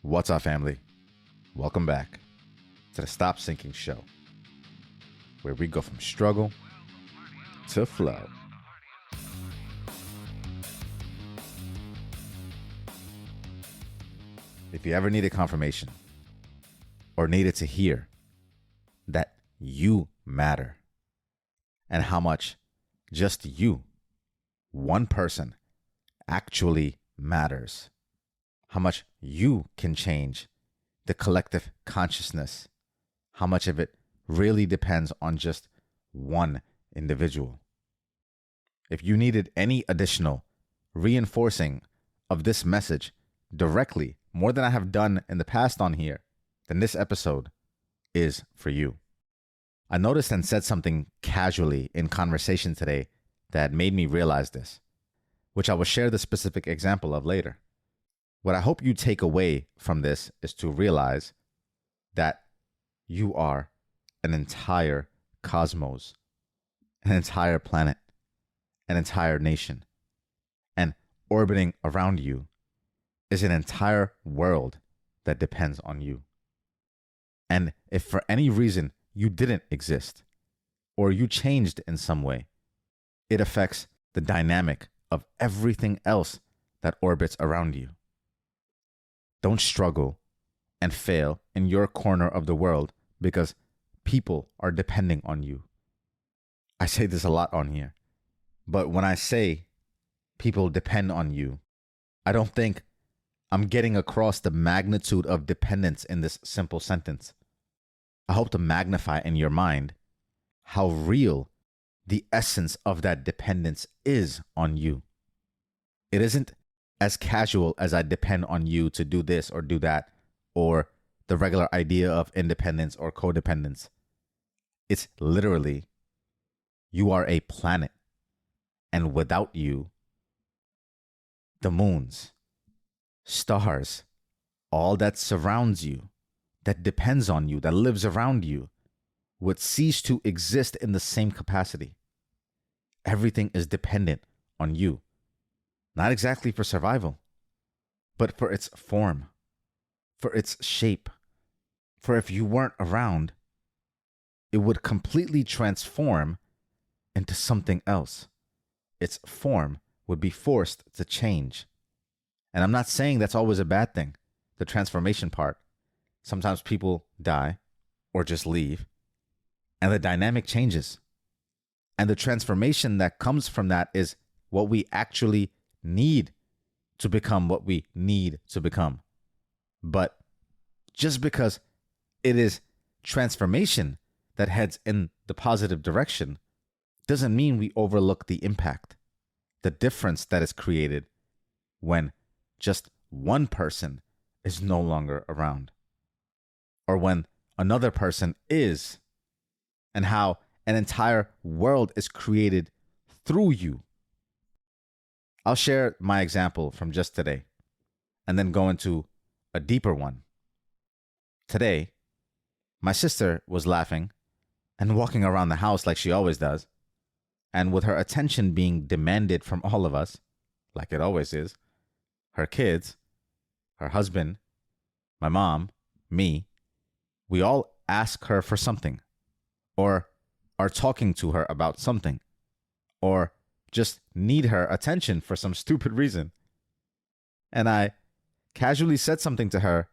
What's up, family? Welcome back to the Stop Sinking Show, where we go from struggle to flow. If you ever needed confirmation or needed to hear that you matter and how much just you, one person, actually matters, how much you can change the collective consciousness, how much of it really depends on just one individual. If you needed any additional reinforcing of this message directly, more than I have done in the past on here, then this episode is for you. I noticed and said something casually in conversation today that made me realize this, which I will share the specific example of later. What I hope you take away from this is to realize that you are an entire cosmos, an entire planet, an entire nation, and orbiting around you is an entire world that depends on you. And if for any reason you didn't exist or you changed in some way, it affects the dynamic of everything else that orbits around you. Don't struggle and fail in your corner of the world because people are depending on you. I say this a lot on here, but when I say people depend on you, I don't think I'm getting across the magnitude of dependence in this simple sentence. I hope to magnify in your mind how real the essence of that dependence is on you. It isn't as casual as I depend on you to do this or do that, or the regular idea of independence or codependence. It's literally, you are a planet, and without you, the moons, stars, all that surrounds you, that depends on you, that lives around you, would cease to exist in the same capacity. Everything is dependent on you. Not exactly for survival, but for its form, for its shape. For if you weren't around, it would completely transform into something else. Its form would be forced to change. And I'm not saying that's always a bad thing, the transformation part. Sometimes people die or just leave, and the dynamic changes. And the transformation that comes from that is what we actually need to become what we need to become. But just because it is transformation that heads in the positive direction doesn't mean we overlook the impact, the difference that is created when just one person is no longer around, or when another person is, and how an entire world is created through you. I'll share my example from just today and then go into a deeper one. Today, my sister was laughing and walking around the house like she always does, and with her attention being demanded from all of us, like it always is, her kids, her husband, my mom, me, we all ask her for something, or are talking to her about something, or just need her attention for some stupid reason. And I casually said something to her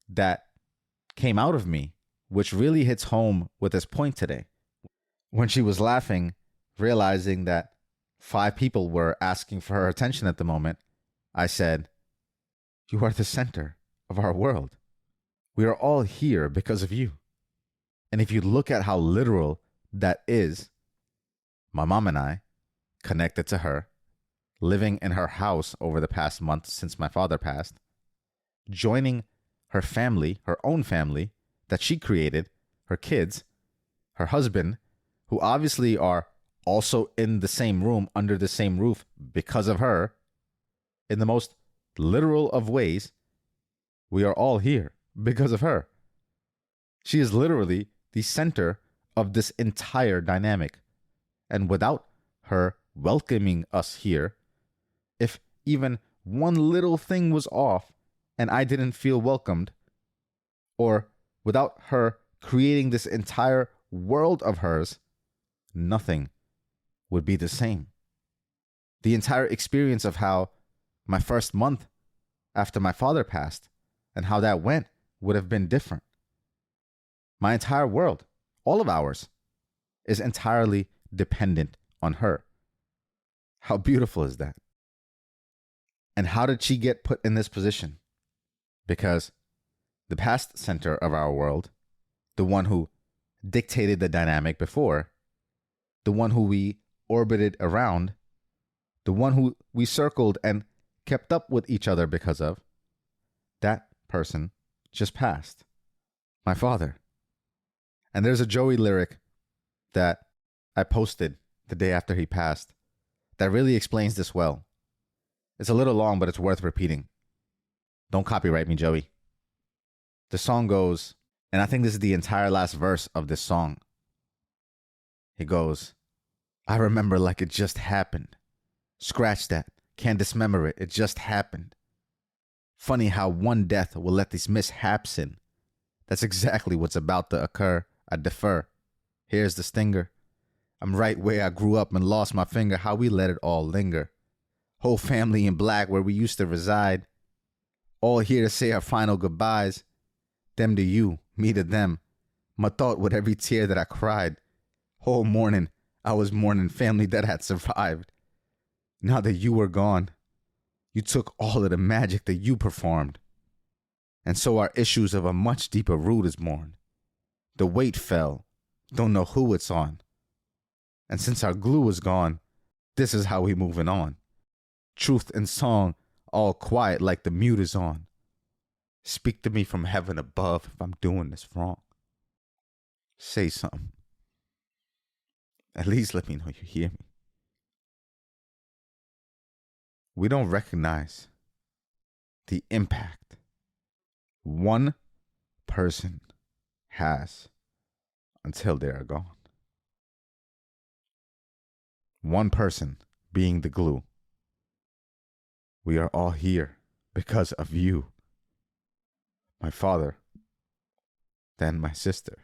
that came out of me, which really hits home with this point today. When she was laughing, realizing that 5 people were asking for her attention at the moment, I said, "You are the center of our world. We are all here because of you." And if you look at how literal that is, my mom and I, connected to her, living in her house over the past month since my father passed, joining her family, her own family that she created, her kids, her husband, who obviously are also in the same room, under the same roof because of her, in the most literal of ways, we are all here because of her. She is literally the center of this entire dynamic. And without her welcoming us here, if even one little thing was off and I didn't feel welcomed, or without her creating this entire world of hers, nothing would be the same. The entire experience of how my first month after my father passed and how that went would have been different. My entire world, all of ours, is entirely dependent on her. How beautiful is that? And how did she get put in this position? Because the past center of our world, the one who dictated the dynamic before, the one who we orbited around, the one who we circled and kept up with each other because of, that person just passed. My father. And there's a Joey lyric that I posted the day after he passed that really explains this well. It's a little long, but it's worth repeating. Don't copyright me, Joey. The song goes, and I think this is the entire last verse of this song. It goes, I remember like it just happened. Scratch that. Can't dismember it. It just happened. Funny how one death will let these mishaps in. That's exactly what's about to occur. I defer. Here's the stinger. I'm right where I grew up and lost my finger. How we let it all linger. Whole family in black where we used to reside. All here to say our final goodbyes. Them to you, me to them. My thought with every tear that I cried. Whole morning I was mourning family that had survived. Now that you were gone, you took all of the magic that you performed. And so our issues of a much deeper root is born. The weight fell, don't know who it's on. And since our glue is gone, this is how we moving on. Truth and song, all quiet like the mute is on. Speak to me from heaven above if I'm doing this wrong. Say something. At least let me know you hear me. We don't recognize the impact one person has until they are gone. One person being the glue. We are all here because of you. My father, then my sister,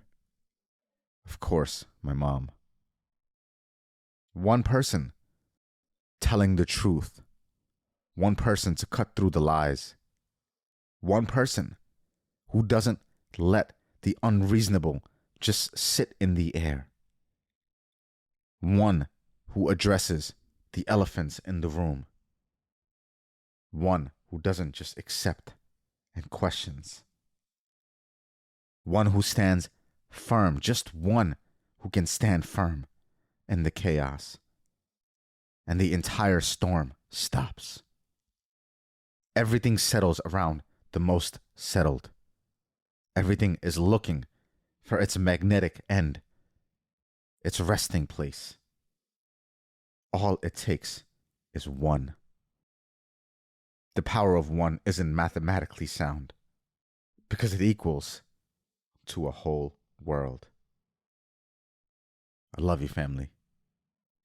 of course, my mom. One person telling the truth. One person to cut through the lies. One person who doesn't let the unreasonable just sit in the air. One who addresses the elephants in the room. One who doesn't just accept and questions. One who stands firm, just one who can stand firm in the chaos. And the entire storm stops. Everything settles around the most settled. Everything is looking for its magnetic end, its resting place. All it takes is one. The power of one isn't mathematically sound because it equals to a whole world. I love you, family.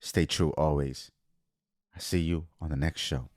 Stay true always. I see you on the next show.